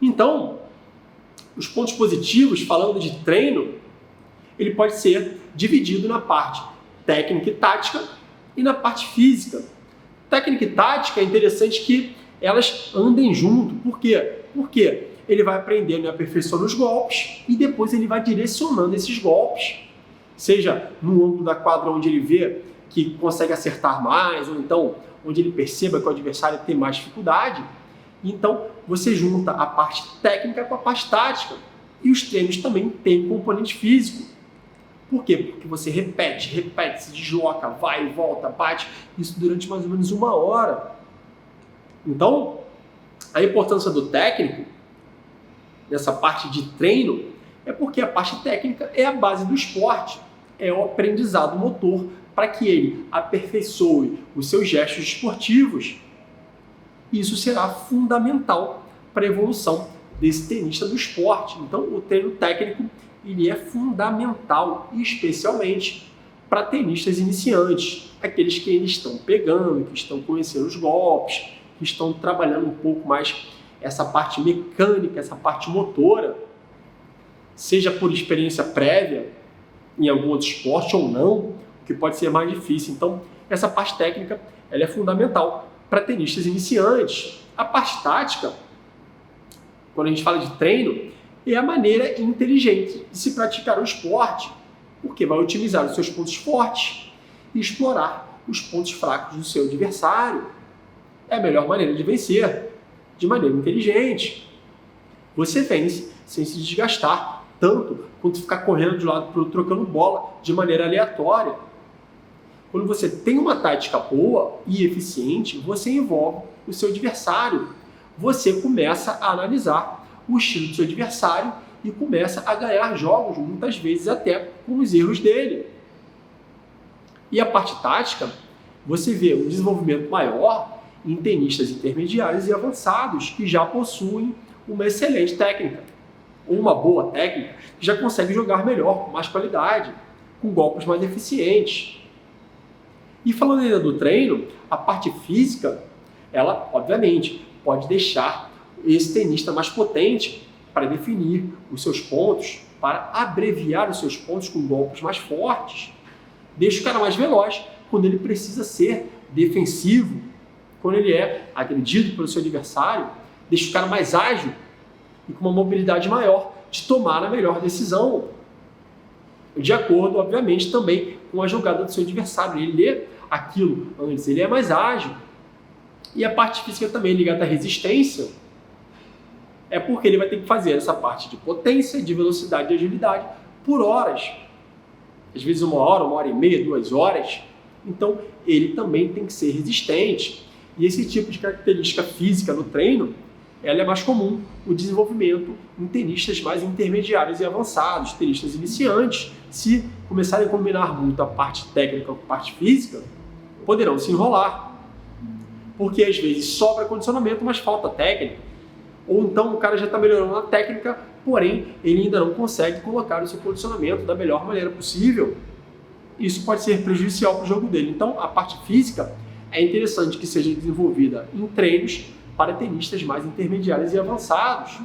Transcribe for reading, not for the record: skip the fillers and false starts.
Então, os pontos positivos, falando de treino, ele pode ser dividido na parte técnica e tática e na parte física. Técnica e tática é interessante que elas andem junto. Por quê? Porque ele vai aprendendo e aperfeiçoando os golpes e depois ele vai direcionando esses golpes, seja no ângulo da quadra onde ele vê que consegue acertar mais, ou então onde ele perceba que o adversário tem mais dificuldade. Então você junta a parte técnica com a parte tática. E os treinos também têm componente físico. Por quê? Porque você repete, se desloca, vai e volta, bate, isso durante mais ou menos 1 hora. Então, a importância do técnico, nessa parte de treino, é porque a parte técnica é a base do esporte, é o aprendizado motor para que ele aperfeiçoe os seus gestos esportivos. Isso será fundamental para a evolução desse tenista do esporte. Então, o treino técnico ele é fundamental, especialmente para tenistas iniciantes, aqueles que ainda estão pegando, que estão conhecendo os golpes, que estão trabalhando um pouco mais essa parte mecânica, essa parte motora, seja por experiência prévia em algum outro esporte ou não, o que pode ser mais difícil. Então, essa parte técnica ela é fundamental para tenistas iniciantes. A parte tática, quando a gente fala de treino, é a maneira inteligente de se praticar o esporte, porque vai otimizar os seus pontos fortes e explorar os pontos fracos do seu adversário. É a melhor maneira de vencer, de maneira inteligente. Você vence sem se desgastar tanto quanto ficar correndo de um lado para o outro, trocando bola de maneira aleatória. Quando você tem uma tática boa e eficiente, você envolve o seu adversário. Você começa a analisar o estilo do seu adversário e começa a ganhar jogos, muitas vezes até com os erros dele. E a parte tática, você vê um desenvolvimento maior em tenistas intermediários e avançados que já possuem uma excelente técnica, ou uma boa técnica, que já consegue jogar melhor, com mais qualidade, com golpes mais eficientes. E falando ainda do treino, a parte física, ela, obviamente, pode deixar esse tenista mais potente para definir os seus pontos, para abreviar os seus pontos com golpes mais fortes. Deixa o cara mais veloz quando ele precisa ser defensivo, quando ele é agredido pelo seu adversário. Deixa o cara mais ágil e com uma mobilidade maior de tomar a melhor decisão, de acordo, obviamente, também com a jogada do seu adversário. Ele lê aquilo antes, ele é mais ágil. E a parte física também ligada à resistência, é porque ele vai ter que fazer essa parte de potência, de velocidade e agilidade por horas. Às vezes 1 hora, 1h30, 2 horas. Então, ele também tem que ser resistente. E esse tipo de característica física no treino, ela é mais comum o desenvolvimento em tenistas mais intermediários e avançados, tenistas iniciantes. Se começarem a combinar muito a parte técnica com a parte física, poderão se enrolar. Porque às vezes sobra condicionamento, mas falta técnica. Ou então o cara já está melhorando na técnica, porém ele ainda não consegue colocar o seu condicionamento da melhor maneira possível. Isso pode ser prejudicial para o jogo dele. Então a parte física é interessante que seja desenvolvida em treinos para tenistas mais intermediários e avançados.